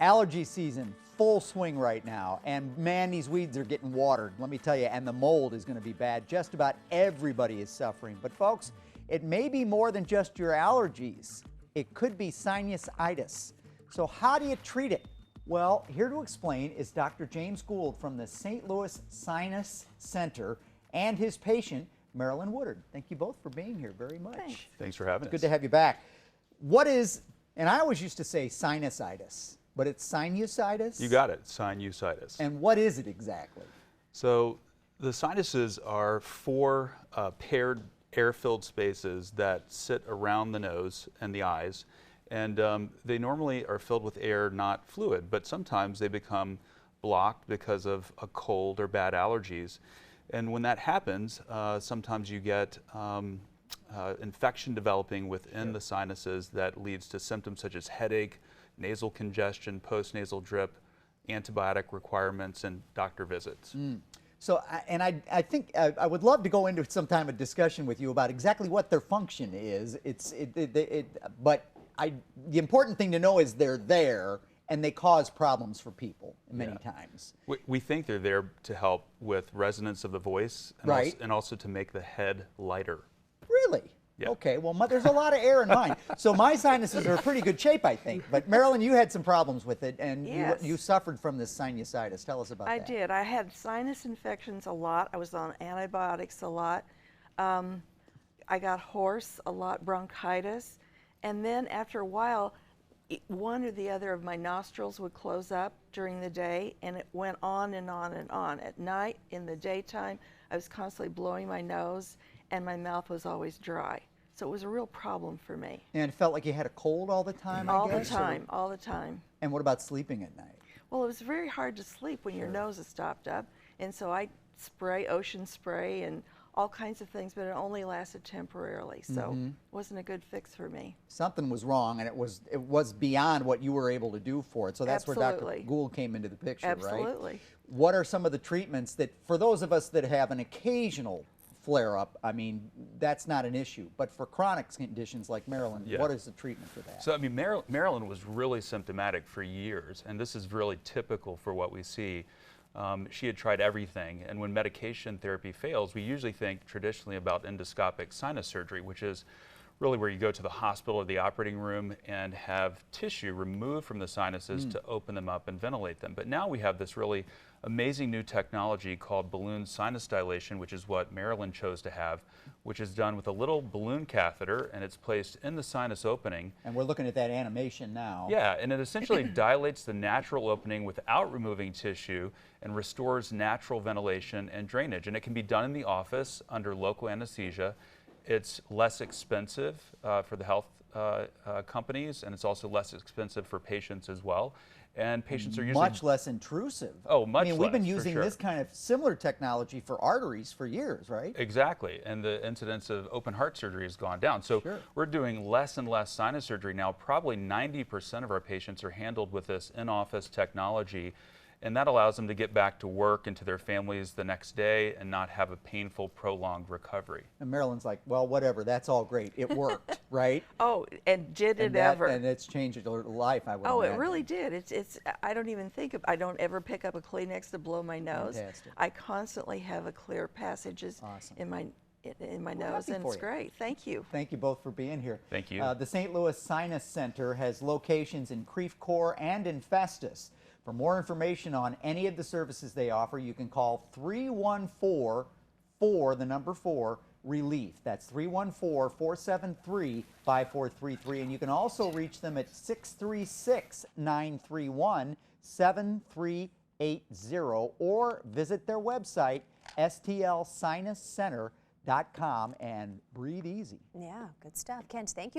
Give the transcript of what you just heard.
Allergy season, full swing right now, and man, these weeds are getting watered, let me tell you, and the mold is going to be bad. Just about everybody is suffering. But folks, it may be more than just your allergies. It could be sinusitis. So how do you treat it? Well, here to explain is Dr. James Gould from the St. Louis Sinus Center and his patient, Marilyn Woodard. Thank you both for being here very much. Thanks for having us. Good to have you back. What is, and I always used to say sinusitis, but it's sinusitis? You got it, sinusitis. And what is it exactly? So the sinuses are four paired air-filled spaces that sit around the nose and the eyes, and they normally are filled with air, not fluid, but sometimes they become blocked because of a cold or bad allergies. And when that happens, sometimes you get infection developing within the sinuses that leads to symptoms such as headache, nasal congestion, postnasal drip, antibiotic requirements, and doctor visits. So, I think I would love to go into some time of discussion with you about exactly what their function is. But the important thing to know is they're there and they cause problems for people many times. We think they're there to help with resonance of the voice and, and also to make the head lighter. Really? Yeah. Okay, well, there's a lot of air in mine. So my sinuses are in pretty good shape, I think. But Marilyn, you had some problems with it, and you suffered from this sinusitis. Tell us about that. I did. I had sinus infections a lot. I was on antibiotics a lot. I got hoarse a lot, bronchitis. And then after a while, one or the other of my nostrils would close up during the day, and it went on and on and on. At night, in the daytime, I was constantly blowing my nose, and my mouth was always dry. So it was a real problem for me. And it felt like you had a cold all the time, I guess? All the time. And what about sleeping at night? Well, it was very hard to sleep when your nose is stopped up. And so I spray, ocean spray, and all kinds of things, but it only lasted temporarily. So it wasn't a good fix for me. Something was wrong, and it was beyond what you were able to do for it. So that's where Dr. Gould came into the picture, right? Absolutely. What are some of the treatments that, for those of us that have an occasional flare-up, I mean, that's not an issue. But for chronic conditions like Marilyn, what is the treatment for that? So, I mean, Marilyn was really symptomatic for years, and this is really typical for what we see. She had tried everything, and when medication therapy fails, we usually think traditionally about endoscopic sinus surgery, which is really where you go to the hospital or the operating room and have tissue removed from the sinuses to open them up and ventilate them. But now we have this really amazing new technology called balloon sinus dilation, which is what Marilyn chose to have, which is done with a little balloon catheter, and it's placed in the sinus opening. And we're looking at that animation now. Yeah, and it essentially dilates the natural opening without removing tissue and restores natural ventilation and drainage. And it can be done in the office under local anesthesia. It's less expensive for the health companies, and it's also less expensive for patients as well. And patients are usually much less intrusive. Oh, much less. I mean, we've been using this kind of similar technology for arteries for years, right? Exactly, and the incidence of open heart surgery has gone down. So we're doing less and less sinus surgery now. Probably 90% of our patients are handled with this in-office technology, and that allows them to get back to work and to their families the next day and not have a painful, prolonged recovery. And Marilyn's like, well, whatever, that's all great. It worked, right? Oh, and did it ever? And it's changed her life, I would imagine. It really did. I don't even think of, I don't ever pick up a Kleenex to blow my nose. Fantastic. I constantly have a clear passages in my nose, and it's great. Thank you. Thank you both for being here. Thank you. The St. Louis Sinus Center has locations in Creve Coeur and in Festus. For more information on any of the services they offer, you can call 314-4-relief. That's 314-473-5433. And you can also reach them at 636-931-7380 or visit their website, stlsinuscenter.com, and breathe easy. Yeah, good stuff. Kent, thank you.